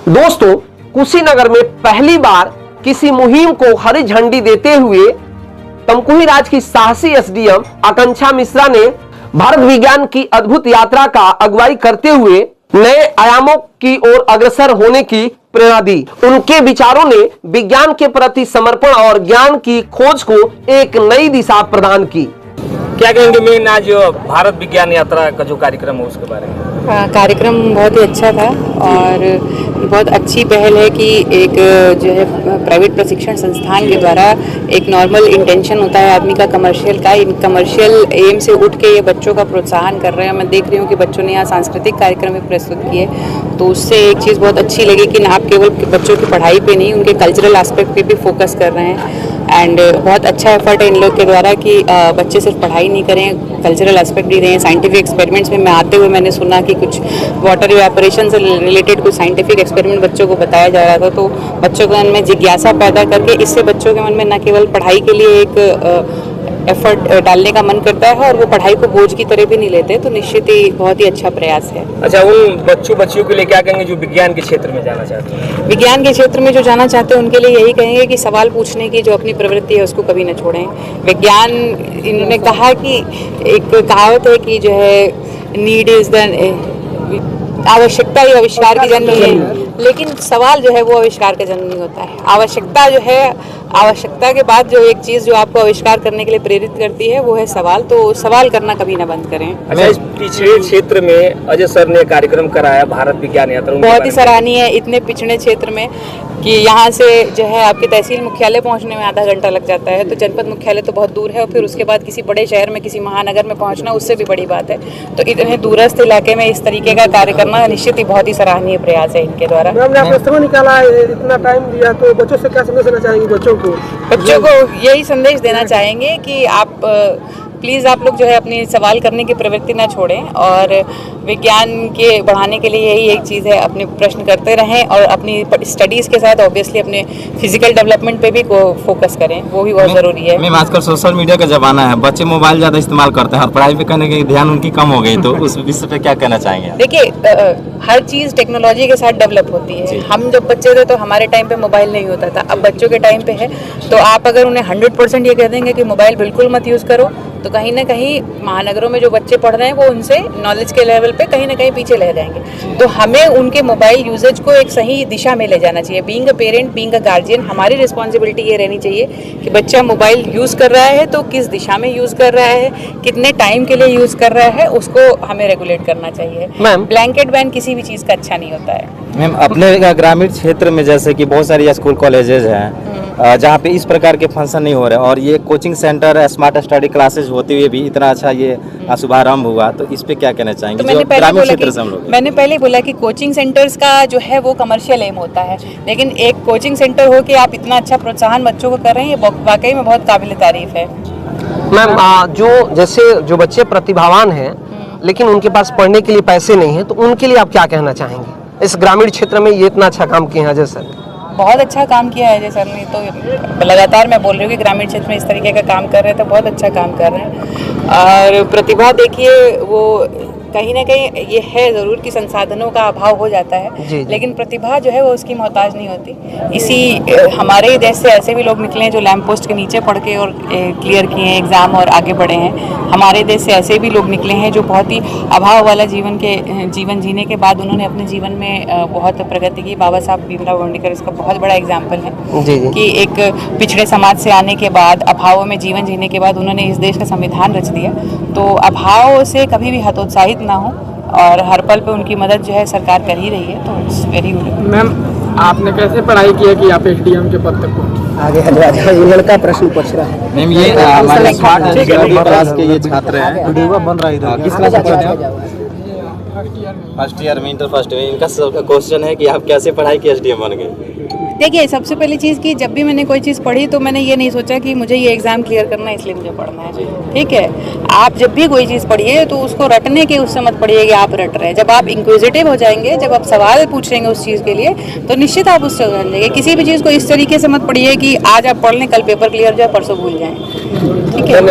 दोस्तों, कुशीनगर में पहली बार किसी मुहिम को हरी झंडी देते हुए तमकुही राज की साहसी एसडीएम आकांक्षा मिश्रा ने भारत विज्ञान की अद्भुत यात्रा का अगुवाई करते हुए नए आयामों की ओर अग्रसर होने की प्रेरणा दी। उनके विचारों ने विज्ञान के प्रति समर्पण और ज्ञान की खोज को एक नई दिशा प्रदान की। क्या कहेंगे मेन आज भारत विज्ञान यात्रा का जो कार्यक्रम है उसके बारे में? कार्यक्रम बहुत ही अच्छा था और बहुत अच्छी पहल है कि एक जो है प्राइवेट प्रशिक्षण संस्थान के द्वारा एक नॉर्मल इंटेंशन होता है आदमी का कमर्शियल एम से उठ के ये बच्चों का प्रोत्साहन कर रहे हैं। मैं देख रही हूँ कि बच्चों ने यहाँ सांस्कृतिक कार्यक्रम भी प्रस्तुत किए, तो उससे एक चीज़ बहुत अच्छी लगी कि ना आप केवल बच्चों की पढ़ाई पे नहीं उनके कल्चरल एस्पेक्ट पे भी फोकस कर रहे हैं। एंड बहुत अच्छा एफर्ट है इन लोग के द्वारा कि बच्चे सिर्फ पढ़ाई नहीं करें, कल्चरल एस्पेक्ट भी रहें। साइंटिफिक एक्सपेरिमेंट्स में मैं आते हुए मैंने सुना कि कुछ वाटर इवेपोरेशन से रिलेटेड कुछ साइंटिफिक एक्सपेरिमेंट बच्चों को बताया जा रहा था, तो बच्चों के मन में जिज्ञासा पैदा करके इससे बच्चों के मन में न केवल पढ़ाई के लिए एक एफर्ट डालने का मन करता है और वो पढ़ाई को बोझ की तरह भी नहीं लेते, तो निश्चित ही बहुत ही अच्छा प्रयास है। अच्छा, उन बच्चियों के लिए क्या कहेंगे जो विज्ञान के क्षेत्र में जाना चाहते हैं? विज्ञान के क्षेत्र में जो जाना चाहते हैं उनके लिए यही कहेंगे कि सवाल पूछने की जो अपनी प्रवृत्ति है उसको कभी न छोड़ें। विज्ञान, इन्होंने कहा कि एक कहावत है कि जो है नीड इज द आवश्यकता ही आविष्कार की जननी है, लेकिन सवाल जो है वो आविष्कार का जन्म नहीं होता है। आवश्यकता जो है, आवश्यकता के बाद जो एक चीज़ जो आपको आविष्कार करने के लिए प्रेरित करती है वो है सवाल, तो सवाल करना कभी ना बंद करें। अच्छा, इस पिछड़े क्षेत्र में अजय सर ने कार्यक्रम कराया भारत विज्ञान यात्रा, बहुत ही सराहनीय है। इतने पिछड़े क्षेत्र में कि यहाँ से जो है आपके तहसील मुख्यालय पहुँचने में आधा घंटा लग जाता है, तो जनपद मुख्यालय तो बहुत दूर है और फिर उसके बाद किसी बड़े शहर में, किसी महानगर में पहुँचना उससे भी बड़ी बात है। तो इतने दूरस्थ इलाके में इस तरीके का कार्य करना निश्चित ही बहुत ही सराहनीय प्रयास है इनके द्वारा। आपने समय निकाला, इतना टाइम दिया, तो बच्चों से क्या संदेश देना चाहेंगे? बच्चों को यही संदेश देना चाहेंगे कि आप प्लीज़ आप लोग जो है अपनी सवाल करने की प्रवृत्ति ना छोड़ें और विज्ञान के बढ़ाने के लिए यही एक चीज़ है, अपने प्रश्न करते रहें और अपनी स्टडीज़ के साथ ऑब्वियसली अपने फिजिकल डेवलपमेंट पे भी फोकस करें, वो भी बहुत ज़रूरी है। मैम, आजकल सोशल मीडिया का ज़माना है, बच्चे मोबाइल ज़्यादा इस्तेमाल करते हैं और पढ़ाई पे करने की ध्यान उनकी कम हो गई, तो उस विषय पे क्या कहना चाहेंगे? देखिए, हर चीज़ टेक्नोलॉजी के साथ डेवलप होती है। हम जब बच्चे थे तो हमारे टाइम पे मोबाइल नहीं होता था, अब बच्चों के टाइम पे है, तो आप अगर उन्हें 100% ये कह देंगे कि मोबाइल बिल्कुल मत यूज़ करो, तो कहीं ना कहीं महानगरों में जो बच्चे पढ़ रहे हैं वो उनसे नॉलेज के लेवल पे कहीं ना कहीं पीछे रह जाएंगे। तो हमें उनके मोबाइल यूजेज को एक सही दिशा में ले जाना चाहिए। Being a parent, being a guardian, हमारी रिस्पॉन्सिबिलिटी ये रहनी चाहिए कि बच्चा मोबाइल यूज़ कर रहा है तो किस दिशा में यूज़ कर रहा है, कितने टाइम के लिए यूज़ कर रहा है, उसको हमें रेगुलेट करना चाहिए। ब्लैंकेट बैन किसी भी चीज़ का अच्छा नहीं होता है। मैम, अपने ग्रामीण क्षेत्र में जैसे कि बहुत सारी स्कूल कॉलेजेज हैं जहाँ पे इस प्रकार के फंक्शन नहीं हो रहे, और ये coaching centre, smart study classes होते हुए भी इतना अच्छा ये शुभारंभ हुआ, तो इस पे क्या कहना चाहेंगे? तो मैंने पहले बोला कि कोचिंग सेंटर्स का जो है वो कमर्शियल एम होता है, लेकिन एक कोचिंग सेंटर हो के आप इतना अच्छा प्रोत्साहन बच्चों को कर रहे हैं, ये वाकई में बहुत काबिल तारीफ है। मैम, जो बच्चे प्रतिभावान हैं लेकिन उनके पास पढ़ने के लिए पैसे नहीं है, तो उनके लिए आप क्या कहना चाहेंगे? इस ग्रामीण क्षेत्र में ये इतना अच्छा काम किए हैं अजय सर। बहुत अच्छा काम किया है अजय सर ने, तो लगातार मैं बोल रही हूँ कि ग्रामीण क्षेत्र में इस तरीके का काम कर रहे हैं, तो बहुत अच्छा काम कर रहे हैं। और प्रतिभा देखिए, वो कहीं ना कहीं ये है ज़रूर कि संसाधनों का अभाव हो जाता है, लेकिन प्रतिभा जो है वो उसकी मोहताज नहीं होती। इसी हमारे ही देश से ऐसे भी लोग निकले हैं जो लैंप पोस्ट के नीचे पढ़ के और क्लियर किए हैं एग्ज़ाम और आगे बढ़े हैं। हमारे देश से ऐसे भी लोग निकले हैं जो बहुत ही अभाव वाला जीवन जीने के बाद उन्होंने अपने जीवन में बहुत प्रगति की। बाबा साहब भीमराव अम्बेडकर इसका बहुत बड़ा एग्जाम्पल है कि एक पिछड़े समाज से आने के बाद, अभाव में जीवन जीने के बाद उन्होंने इस देश का संविधान रच दिया। तो अभाव से कभी भी हतोत्साहित ना हो और हर पल पे उनकी मदद जो है सरकार कर ही रही है, तो इट्स वेरी गुड। मैम, आपने कैसे पढ़ाई किया कि आप एसडीएम के पद तक पहुंचे? आगे लड़का प्रश्न पूछ रहा है। मैम, ये हमारे स्मार्ट क्लास के ये छात्र हैं, बन रहा है किस क्लास में? फर्स्ट ईयर में, इंटर फर्स्ट में। इनका क्वेश्चन है कि आप कैसे पढ़ाई की एसडीएम बन गए? देखिए, सबसे पहली चीज़ कि जब भी मैंने कोई चीज़ पढ़ी तो मैंने ये नहीं सोचा कि मुझे ये एग्ज़ाम क्लियर करना है इसलिए मुझे पढ़ना है, ठीक है। आप जब भी कोई चीज़ पढ़िए तो उसको रटने के उससे मत पढ़िए कि आप रट रहे हैं। जब आप इंक्विजिटिव हो जाएंगे, जब आप सवाल पूछेंगे उस चीज़ के लिए, तो निश्चित आप उससे जान जाएंगे। किसी भी चीज़ को इस तरीके से मत पढ़िए कि आज आप पढ़ लें, कल पेपर क्लियर हो जाए, परसों भूल जाएँ, ठीक है।